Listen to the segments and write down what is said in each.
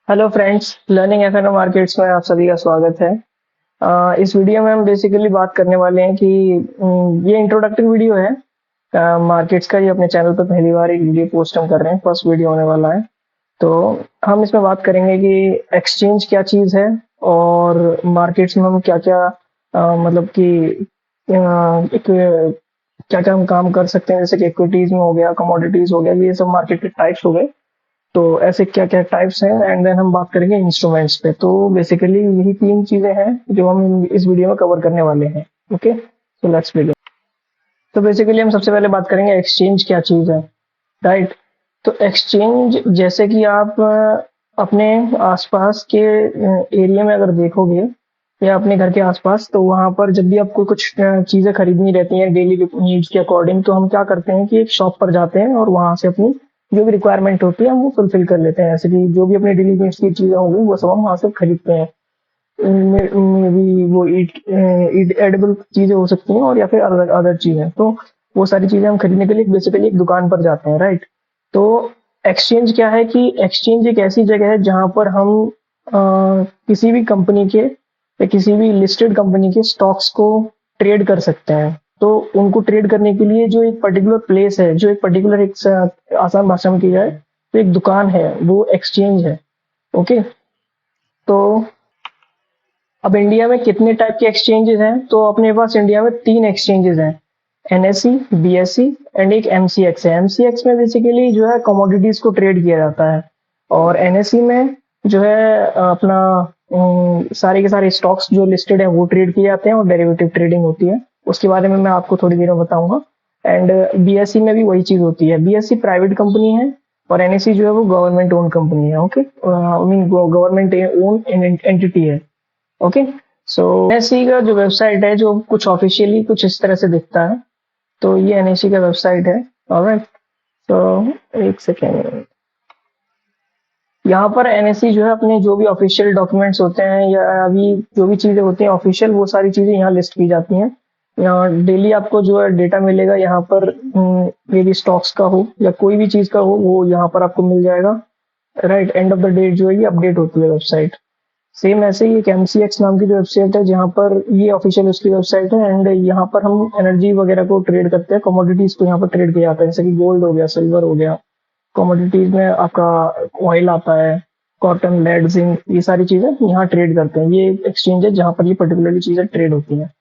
Hello friends, learning FNO markets में आप सभी का स्वागत है। इस वीडियो में हम बेसिकली बात करने वाले हैं कि ये इंट्रोडक्टरी वीडियो है मार्केट्स का। ये अपने चैनल पर पहली बार एक वीडियो पोस्ट हम कर रहे हैं, फर्स्ट वीडियो होने वाला है। तो हम इसमें बात करेंगे कि एक्सचेंज क्या चीज़ है और मार्केट्स में हम क्या क्या मतलब कि एक क्या क्या हम काम कर सकते हैं, जैसे कि इक्विटीज में हो गया, कमोडिटीज हो गया, ये सब मार्केट के टाइप्स हो गए। तो ऐसे क्या क्या टाइप्स हैं एंड देन हम बात करेंगे इंस्ट्रूमेंट्स पे। तो बेसिकली यही तीन चीजें हैं जो हम इस वीडियो में कवर करने वाले हैं। Okay, so let's begin. तो बेसिकली हम सबसे पहले बात करेंगे एक्सचेंज क्या चीज है, राइट। तो एक्सचेंज जैसे कि आप अपने आसपास के एरिया में अगर देखोगे या अपने घर के आसपास, तो वहां पर जब भी आपको कुछ चीजें खरीदनी रहती हैं डेली नीड्स के अकॉर्डिंग, तो हम क्या करते हैं कि एक शॉप पर जाते हैं और वहां से अपनी जो भी रिक्वायरमेंट होती है हम वो फुलफिल कर लेते हैं। जैसे कि जो भी अपनी डेली नीड्स की चीजें होंगी वो सब हम वहां से खरीदते हैं। में भी वो ईट एडिबल चीजें हो सकती हैं और या फिर अदर अदर चीजें। तो वो सारी चीजें हम खरीदने के लिए बेसिकली एक दुकान पर जाते हैं, राइट। तो एक्सचेंज क्या है कि एक्सचेंज एक ऐसी जगह है जहां पर हम किसी भी कंपनी के या किसी भी लिस्टेड कंपनी के स्टॉक्स को ट्रेड कर सकते हैं। तो उनको ट्रेड करने के लिए जो एक पर्टिकुलर प्लेस है, जो एक पर्टिकुलर एक आसान भाषा में की जाए तो एक दुकान है, वो एक्सचेंज है। ओके। तो अब इंडिया में कितने टाइप के एक्सचेंजेस हैं? तो अपने पास इंडिया में तीन एक्सचेंजेस हैं, एनएसई, बीएसई एंड एक एमसीएक्स है। एमसीएक्स में बेसिकली जो है कमोडिटीज को ट्रेड किया जाता है, और एनएसई में जो है अपना सारे के सारे स्टॉक्स जो लिस्टेड है वो ट्रेड किए जाते हैं और डेरिवेटिव ट्रेडिंग होती है। उसके बारे में मैं आपको थोड़ी देर में बताऊंगा। एंड बीएसई में भी वही चीज होती है। बीएसई प्राइवेट कंपनी है और एनएसई जो है वो गवर्नमेंट ओन कंपनी है। Okay, I mean government own entity है। ओके। सो एनएससी का जो वेबसाइट है जो कुछ ऑफिशियली कुछ इस तरह से दिखता है। तो ये एनएससी का वेबसाइट है। ऑलराइट। तो एक सेकेंड, यहाँ पर एनएससी जो है अपने जो भी ऑफिशियल डॉक्यूमेंट्स होते हैं या अभी जो भी चीजें होती हैं ऑफिशियल, वो सारी चीजें यहाँ लिस्ट की जाती हैं। यहाँ डेली आपको जो है डेटा मिलेगा, यहाँ पर ये भी स्टॉक्स का हो या कोई भी चीज का हो वो यहाँ पर आपको मिल जाएगा, right. End of the day जो है ये अपडेट होती है वेबसाइट। सेम ऐसे ही एक एमसीएक्स नाम की जो वेबसाइट है, जहाँ पर ये ऑफिशियल उसकी वेबसाइट है एंड यहाँ पर हम एनर्जी वगैरह को ट्रेड करते हैं, कमोडिटीज को यहाँ पर ट्रेड किया जाता है, जैसे कि गोल्ड हो गया, सिल्वर हो गया। कमोडिटीज में आपका ऑयल आता है, कॉटन, लेड, जिंक, ये सारी चीजें यहाँ ट्रेड करते हैं। ये एक्सचेंज है जहाँ पर ये पर्टिकुलरली चीजें ट्रेड होती हैं।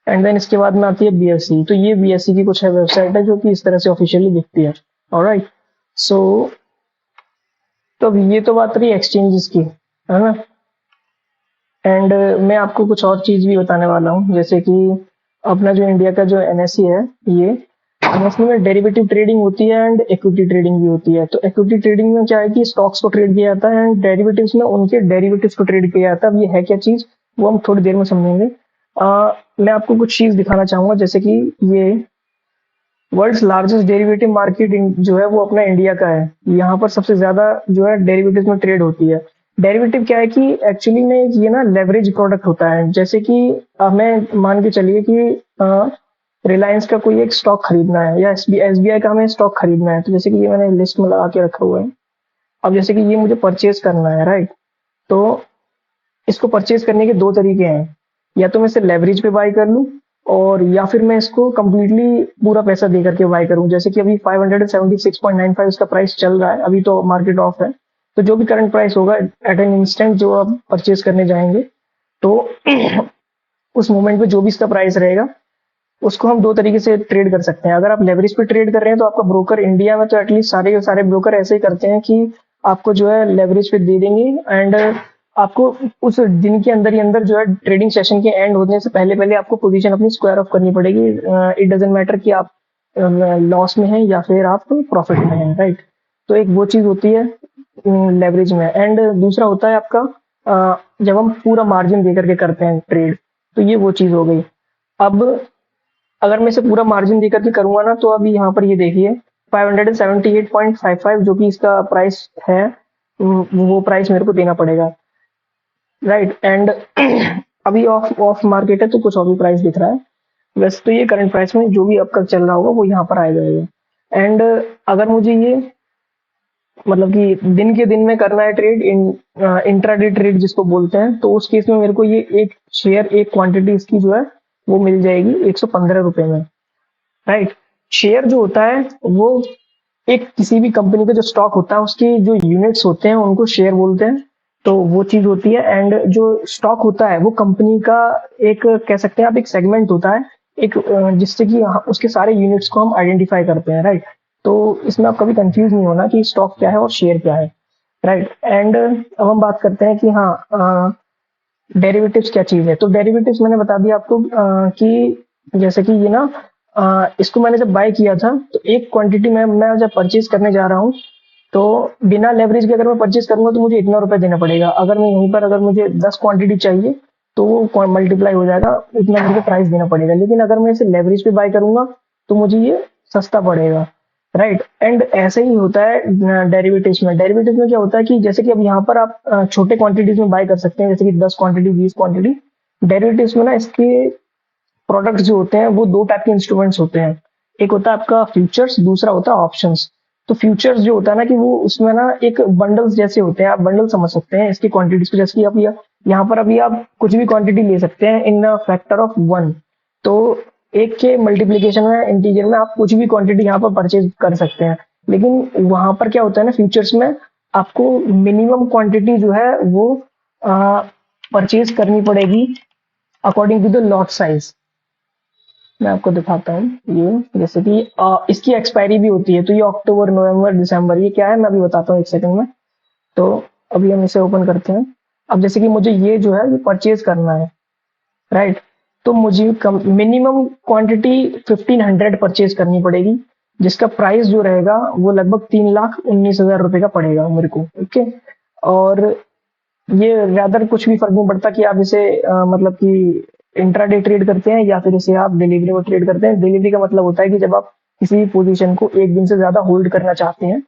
एंड देन इसके बाद में आती है बीएससी। तो ये बीएससी की कुछ है वेबसाइट है जो कि इस तरह से ऑफिशियली दिखती है। ऑलराइट। सो तो अब ये तो बात रही एक्सचेंजेस की, है ना। एंड मैं आपको कुछ और चीज भी बताने वाला हूँ, जैसे कि अपना जो इंडिया का जो एनएससी है, ये एनएससी में डेरिवेटिव ट्रेडिंग होती है एंड इक्विटी ट्रेडिंग भी होती है। तो इक्विटी ट्रेडिंग में क्या है कि स्टॉक्स को ट्रेड किया जाता है एंड डेरिवेटिव्स में उनके डेरिवेटिव्स को ट्रेड किया जाता है। अब ये है क्या चीज, वो हम थोड़ी देर में समझेंगे। मैं आपको कुछ चीज दिखाना चाहूंगा, जैसे कि ये वर्ल्ड्स लार्जेस्ट डेरिवेटिव मार्केट जो है वो अपना इंडिया का है। यहाँ पर सबसे ज्यादा जो है डेरिवेटिव में ट्रेड होती है। डेरिवेटिव क्या है कि एक्चुअली में ये ना लेवरेज प्रोडक्ट होता है। जैसे कि हमें मान के चलिए कि रिलायंस का कोई एक स्टॉक खरीदना है या एसबीआई का हमें स्टॉक खरीदना है। तो जैसे कि ये मैंने लिस्ट में लगा के रखा हुआ है। अब जैसे कि ये मुझे परचेज करना है, राइट। तो इसको परचेज करने के दो तरीके हैं, या तो मैं इसे लेवरेज पे बाय कर लूं और या फिर मैं इसको कंप्लीटली पूरा पैसा दे करके बाय करूं। जैसे कि अभी 576.95 इसका प्राइस चल रहा है, अभी तो मार्केट ऑफ है। तो जो भी करंट प्राइस होगा एट एन इंस्टेंट जो आप परचेज करने जाएंगे, तो उस मोमेंट पे जो भी इसका प्राइस रहेगा उसको हम दो तरीके से ट्रेड कर सकते हैं। अगर आप लेवरेज पे ट्रेड कर रहे हैं तो आपका ब्रोकर इंडिया में तो एटलीस्ट सारे के सारे ब्रोकर ऐसे ही करते हैं कि आपको जो है लेवरेज पे दे देंगे एंड आपको उस दिन के अंदर ही अंदर जो है ट्रेडिंग सेशन के एंड होने से पहले पहले आपको पोजीशन अपनी स्क्वायर ऑफ करनी पड़ेगी। इट डजेंट मैटर कि आप लॉस में हैं या फिर आप प्रॉफिट में हैं, राइट। तो एक वो चीज होती है लेवरेज में। एंड दूसरा होता है आपका जब हम पूरा मार्जिन दे करके करते हैं ट्रेड, तो ये वो चीज हो गई। अब अगर मैं इसे पूरा मार्जिन देकर के करूंगा ना, तो अभी यहाँ पर ये देखिए 578.55 जो कि इसका प्राइस है, वो प्राइस मेरे को देना पड़ेगा, राइट। एंड अभी ऑफ ऑफ मार्केट है तो कुछ और भी प्राइस दिख रहा है। वैसे तो ये करंट प्राइस में जो भी अब कल चल रहा होगा वो यहाँ पर आ जाएगा। एंड अगर मुझे ये मतलब कि दिन के दिन में करना है ट्रेड, इंट्राडे ट्रेड जिसको बोलते हैं, तो उस केस में मेरे को ये एक शेयर, एक क्वांटिटी इसकी जो है वो मिल जाएगी 115 रुपए में, राइट। शेयर जो होता है वो एक किसी भी कंपनी का जो स्टॉक होता है उसके जो यूनिट्स होते हैं उनको शेयर बोलते हैं, तो वो चीज होती है। एंड जो स्टॉक होता है वो कंपनी का एक, कह सकते हैं आप, एक सेगमेंट होता है, एक जिससे कि उसके सारे यूनिट्स को हम आइडेंटिफाई करते हैं, राइट। तो इसमें आप कभी कंफ्यूज नहीं होना कि स्टॉक क्या है और शेयर क्या है, राइट। एंड अब हम बात करते हैं कि हाँ, डेरिवेटिव्स क्या चीज है। तो डेरिवेटिव्स मैंने बता दिया आपको कि जैसे कि ये ना, इसको मैंने जब बाय किया था तो एक क्वांटिटी में मैं जब परचेज करने जा रहा हूँ, तो बिना लेवरेज के अगर मैं परचेज करूंगा तो मुझे इतना रुपए देना पड़ेगा। अगर मैं यहीं पर, अगर मुझे 10 क्वांटिटी चाहिए तो वो मल्टीप्लाई हो जाएगा, इतना मुझे प्राइस देना पड़ेगा। लेकिन अगर मैं इसे लेवरेज पे बाय करूंगा तो मुझे ये सस्ता पड़ेगा, राइट। एंड ऐसे ही होता है डेरिवेटिव्स में। डेरिवेटिव्स में क्या होता है कि जैसे कि अब यहाँ पर आप छोटे क्वांटिटीज में बाय कर सकते हैं, जैसे कि 10 क्वांटिटी, 20 क्वांटिटी। डेरिवेटिव्स में ना इसके प्रोडक्ट्स जो होते हैं वो दो टाइप के इंस्ट्रूमेंट्स होते हैं। एक होता है आपका फ्यूचर्स, दूसरा होता है ऑप्शंस। तो फ्यूचर्स जो होता है ना, कि वो उसमें ना एक बंडल्स जैसे होते हैं, आप बंडल समझ सकते हैं इसकी क्वांटिटीज को। जैसे कि आप यहाँ पर अभी आप कुछ भी क्वांटिटी ले सकते हैं इन फैक्टर ऑफ 1। तो एक के मल्टीप्लीकेशन में, इंटीजर में आप कुछ भी क्वांटिटी यहाँ पर परचेज कर सकते हैं। लेकिन वहां पर क्या होता है ना, फ्यूचर्स में आपको मिनिमम क्वांटिटी जो है वो परचेज करनी पड़ेगी according to the lot size. मैं आपको दिखाता हूँ ये, जैसे कि इसकी एक्सपायरी भी होती है, तो ये अक्टूबर, नवंबर, दिसंबर, ये क्या है मैं अभी बताता हूँ एक सेकंड में। तो अभी हम इसे ओपन करते हैं। अब जैसे कि मुझे ये जो है ये परचेज करना है, राइट। तो मुझे मिनिमम क्वांटिटी 1500 परचेज करनी पड़ेगी, जिसका प्राइस जो रहेगा वो लगभग 3,19,000 रुपए का पड़ेगा मेरे को, ओके। और ये ज्यादा कुछ भी फर्क नहीं पड़ता कि आप इसे मतलब कि इंट्राडे ट्रेड करते हैं या फिर इसे आप डिलीवरी में ट्रेड करते हैं। डिलीवरी का मतलब होता है कि जब आप किसी पोजीशन को एक दिन से ज्यादा होल्ड करना चाहते हैं,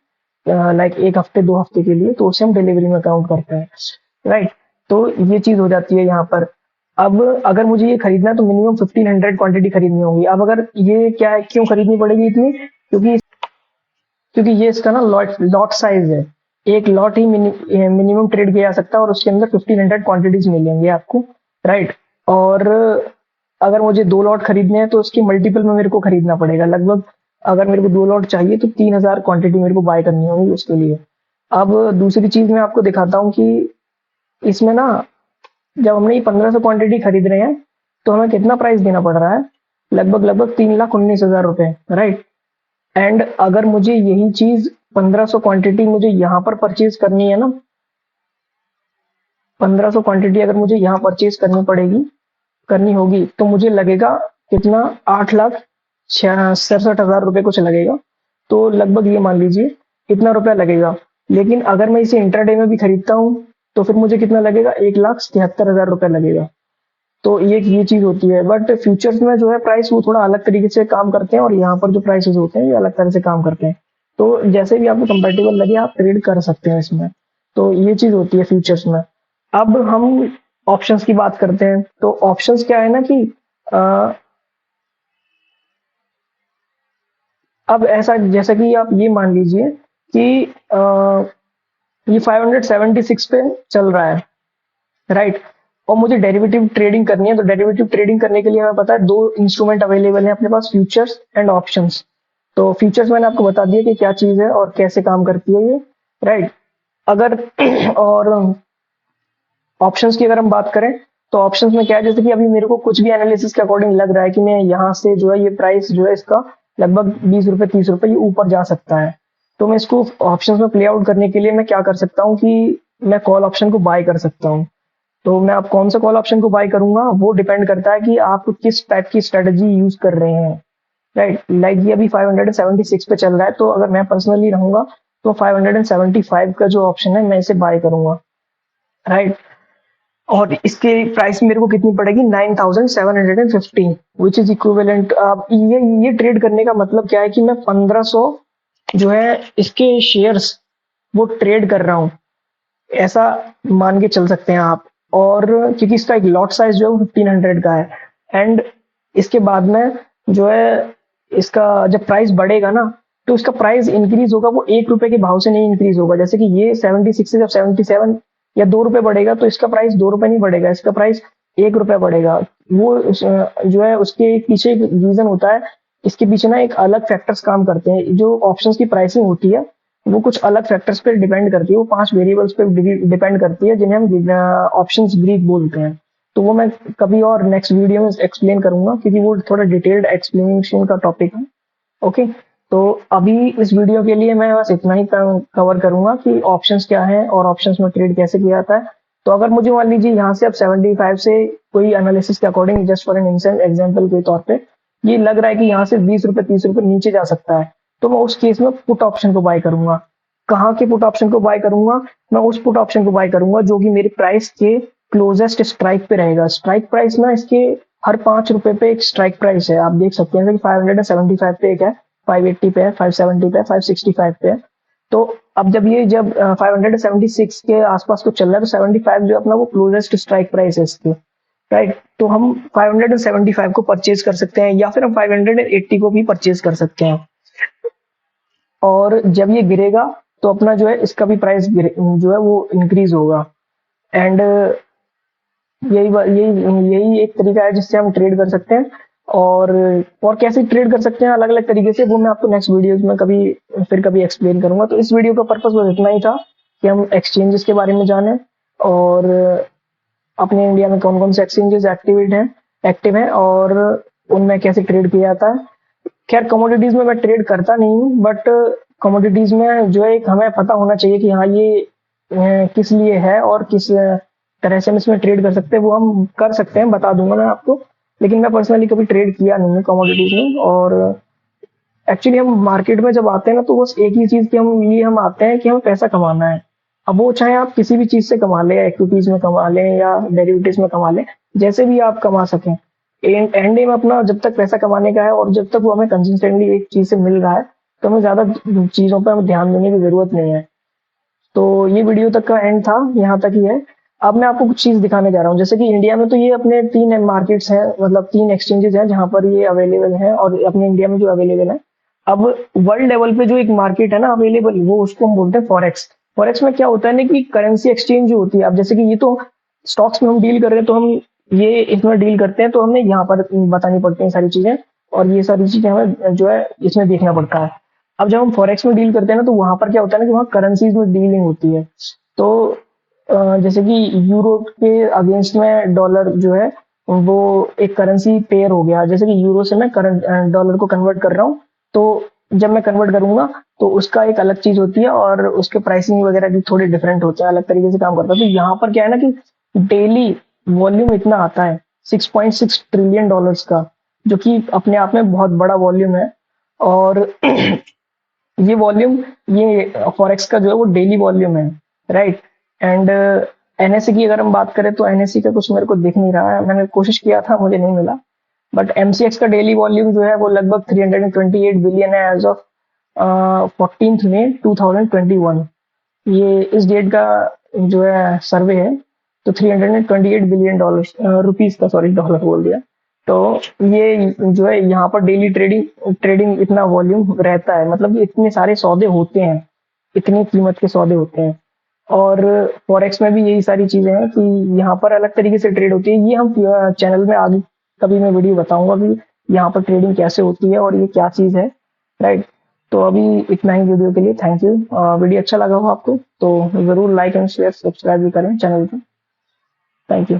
लाइक एक हफ्ते, 2 हफ्ते के लिए, तो उसे हम डिलीवरी में काउंट करते हैं, राइट। तो ये चीज हो जाती है यहाँ पर। अब अगर मुझे ये खरीदना है तो मिनिमम 1500 क्वांटिटी खरीदनी होगी। अब अगर ये क्या है, क्यों खरीदनी पड़ेगी इतनी, क्योंकि ये इसका ना लॉट लॉट साइज है। एक लॉट ही मिनिमम ट्रेड किया जा सकता है और उसके अंदर 1500 क्वांटिटीज मिलेंगे आपको, राइट। और अगर मुझे 2 लॉट खरीदने हैं तो उसके मल्टीपल में मेरे को खरीदना पड़ेगा। लगभग अगर मेरे को 2 लॉट चाहिए तो 3000 क्वांटिटी मेरे को बाय करनी होगी उसके लिए। अब दूसरी चीज मैं आपको दिखाता हूँ कि इसमें ना, जब हमने ये 1500 क्वांटिटी खरीद रहे हैं तो हमें कितना प्राइस देना पड़ रहा है, लगभग लगभग 3,19,000 रुपए, राइट। एंड अगर मुझे यही चीज 1500 क्वांटिटी मुझे यहाँ पर परचेज करनी है ना, 1500 क्वांटिटी अगर मुझे यहाँ परचेज करनी पड़ेगी, करनी होगी, तो मुझे लगेगा कितना, 8,67,000 रुपए कुछ लगेगा। तो लगभग ये मान लीजिए इतना रुपया लगेगा। लेकिन अगर मैं इसे इंट्राडे में भी खरीदता हूँ तो फिर मुझे कितना लगेगा, 1,73,000 रुपया लगेगा। तो ये चीज होती है। बट फ्यूचर्स में जो है प्राइस वो थोड़ा अलग तरीके से काम करते हैं और यहाँ पर जो प्राइसेस होते हैं ये अलग तरह से काम करते हैं। तो जैसे भी आपको कंपेटेबल लगे आप ट्रेड कर सकते हैं इसमें। तो ये चीज होती है फ्यूचर्स में। अब हम ऑप्शंस की बात करते हैं। तो ऑप्शंस क्या है ना कि अ, अब ऐसा, जैसा कि आप ये मान लीजिए कि ये 576 पे चल रहा है, राइट। और मुझे डेरिवेटिव ट्रेडिंग करनी है, तो डेरिवेटिव ट्रेडिंग करने के लिए हमें पता है दो इंस्ट्रूमेंट अवेलेबल है अपने पास, फ्यूचर्स एंड ऑप्शंस। तो फ्यूचर्स मैंने आपको बता दिया कि क्या चीज है और कैसे काम करती है ये, राइट। अगर और ऑप्शंस की अगर हम बात करें तो ऑप्शंस में क्या है, जैसे कि अभी मेरे को कुछ भी एनालिसिस के अकॉर्डिंग लग रहा है कि मैं यहाँ से जो है ये प्राइस जो है इसका लगभग 20 रुपए, 30 रुपए ये ऊपर जा सकता है। तो मैं इसको ऑप्शंस में प्ले आउट करने के लिए मैं क्या कर सकता हूँ कि मैं कॉल ऑप्शन को बाय कर सकता हूँ। तो मैं आप कौन सा कॉल ऑप्शन को बाय करूंगा वो डिपेंड करता है कि आप किस टाइप की स्ट्रेटजी यूज कर रहे हैं, राइट। लाइक ये अभी 576 पे चल रहा है, तो अगर मैं पर्सनली रहूंगा तो 575 का जो ऑप्शन है मैं इसे बाय करूंगा, राइट। और इसके प्राइस मेरे को कितनी पड़ेगी, 9,715, विच इज इक्विवेलेंट। अब ये ट्रेड करने का मतलब क्या है कि मैं 1500 जो है इसके शेयर्स वो ट्रेड कर रहा हूँ, ऐसा मान के चल सकते हैं आप। और क्योंकि इसका एक लॉट साइज जो है वो 1500 का है। एंड इसके बाद में जो है इसका जब प्राइस बढ़ेगा ना, तो इसका प्राइस इंक्रीज होगा, वो 1 रुपए के भाव से नहीं इंक्रीज होगा। जैसे कि ये 76 से जब 77 या 2 रुपए बढ़ेगा तो इसका प्राइस 2 रुपए नहीं बढ़ेगा, इसका प्राइस 1 रुपए बढ़ेगा। वो जो है उसके पीछे एक रीजन होता है, इसके पीछे ना एक अलग फैक्टर्स काम करते हैं। जो ऑप्शंस की प्राइसिंग होती है वो कुछ अलग फैक्टर्स पे डिपेंड करती है, वो 5 वेरिएबल्स पे डिपेंड करती है जिन्हें हम ऑप्शंस ब्रीफ बोलते हैं। तो वो मैं कभी और नेक्स्ट वीडियो में एक्सप्लेन करूंगा, क्योंकि वो थोड़ा डिटेल्ड एक्सप्लेनेशन का टॉपिक है। ओके, तो अभी इस वीडियो के लिए मैं बस इतना ही कवर करूंगा कि ऑप्शंस क्या है और ऑप्शंस में ट्रेड कैसे किया जाता है। तो अगर मुझे मान लीजिए यहाँ से अब 75 से कोई एनालिसिस के according, just for an example के तौर पे ये लग रहा है कि यहाँ से 20 रुपए 30 रुपए नीचे जा सकता है, तो मैं उस केस में पुट ऑप्शन को बाय करूंगा। कहाँ के पुट ऑप्शन को बाय करूंगा? मैं उस पुट ऑप्शन को बाय करूंगा जो कि मेरे प्राइस के क्लोजेस्ट स्ट्राइक पे रहेगा। स्ट्राइक प्राइस ना इसके हर 5 रुपए पे एक स्ट्राइक प्राइस है, आप देख सकते हैं कि 575 पे एक है, 580 पे है, 570 पे है, 565 पे है। तो अब जब 576 के आसपास को चल रहा है, तो 75 जो अपना वो क्लोजेस्ट स्ट्राइक प्राइस है इसके, राइट। तो हम 575 को परचेज कर सकते हैं, या फिर हम 580 को भी परचेज कर सकते हैं। और जब ये गिरेगा तो अपना जो है इसका भी प्राइस जो है वो इंक्रीज होगा। एंड यही एक तरीका है जिससे हम ट्रेड कर सकते हैं। और कैसे ट्रेड कर सकते हैं अलग अलग तरीके से, वो मैं आपको नेक्स्ट वीडियोस में कभी एक्सप्लेन करूंगा। तो इस वीडियो का पर्पस बस इतना ही था कि हम एक्सचेंजेस के बारे में जानें, और अपने इंडिया में कौन कौन से एक्सचेंजेस एक्टिव हैं और उनमें कैसे ट्रेड किया जाता है। खैर कमोडिटीज में मैं ट्रेड करता नहीं हूँ, बट कमोडिटीज में जो है एक हमें पता होना चाहिए कि हाँ ये किस लिए है और किस तरह से हम इसमें ट्रेड कर सकते हैं, वो हम कर सकते हैं, बता दूंगा मैं आपको। लेकिन मैं पर्सनली कभी ट्रेड किया नहीं है कमोडिटीज में। और एक्चुअली हम मार्केट में जब आते हैं ना, तो बस एक ही चीज की हम आते हैं कि हमें पैसा कमाना है। अब वो चाहे आप किसी भी चीज से कमा लें, एक्विटीज में कमा लें या डेरिवेटिव्स में कमा लें, जैसे भी आप कमा सकें। एंड में अपना जब तक पैसा कमाने का है और जब तक वो हमें कंसिस्टेंटली एक चीज से मिल रहा है, तो हमें ज्यादा चीजों पर हमें ध्यान देने की जरूरत नहीं है। तो ये वीडियो तक का एंड था, यहाँ तक ही है। अब मैं आपको कुछ चीज दिखाने जा रहा हूँ। जैसे कि इंडिया में तो ये अपने 3 मार्केट्स हैं, मतलब 3 एक्सचेंजेस हैं जहां पर ये अवेलेबल है, और अपने इंडिया में जो अवेलेबल है। अब वर्ल्ड लेवल पे जो एक मार्केट है ना अवेलेबल, वो उसको हम बोलते हैं फॉरेक्स। फॉरेक्स में क्या होता है ना कि करेंसी एक्सचेंज जो होती है, अब जैसे कि ये तो स्टॉक्स में हम डील कर रहे हैं, तो हम ये इसमें डील करते हैं, तो हमें यहाँ पर बतानी पड़ती हैं सारी चीजें, और ये सारी चीजें हमें जो है इसमें देखना पड़ता है। अब जब हम फॉरेक्स में डील करते हैं ना, तो वहां पर क्या होता है ना कि वहाँ करेंसीज में डीलिंग होती है। तो जैसे कि यूरो के अगेंस्ट में डॉलर जो है वो एक करेंसी पेयर हो गया। जैसे कि यूरो से मैं करंट डॉलर को कन्वर्ट कर रहा हूँ, तो जब मैं कन्वर्ट करूंगा तो उसका एक अलग चीज होती है, और उसके प्राइसिंग वगैरह भी थोड़े डिफरेंट होते हैं, अलग तरीके से काम करता है। तो यहाँ पर क्या है ना कि डेली वॉल्यूम इतना आता है 6.6 ट्रिलियन डॉलर्स का, जो कि अपने आप में बहुत बड़ा वॉल्यूम है। और ये वॉल्यूम, ये फॉरेक्स का जो है वो डेली वॉल्यूम है, राइट। एंड एनएससी की अगर हम बात करें, तो एनएससी का कुछ मेरे को दिख नहीं रहा है, मैंने कोशिश किया था, मुझे नहीं मिला। बट एमसीएक्स का डेली वॉल्यूम जो है वो लगभग 328 बिलियन है एज ऑफ 14 मई 2021। ये इस डेट का जो है सर्वे है। तो 328 बिलियन डॉलर रुपीज का, सॉरी डॉलर बोल दिया। तो ये जो है यहाँ पर डेली ट्रेडिंग इतना वॉल्यूम रहता है, मतलब इतने सारे सौदे होते हैं, इतनी कीमत के सौदे होते हैं। और फॉरेक्स में भी यही सारी चीजें हैं कि यहाँ पर अलग तरीके से ट्रेड होती है। ये हम चैनल में आगे कभी मैं वीडियो बताऊंगा कि यहाँ पर ट्रेडिंग कैसे होती है और ये क्या चीज है, राइट। तो अभी इतना ही वीडियो के लिए, थैंक यू। वीडियो अच्छा लगा हो आपको तो जरूर लाइक एंड शेयर सब्सक्राइब भी करें चैनल को। Thank you.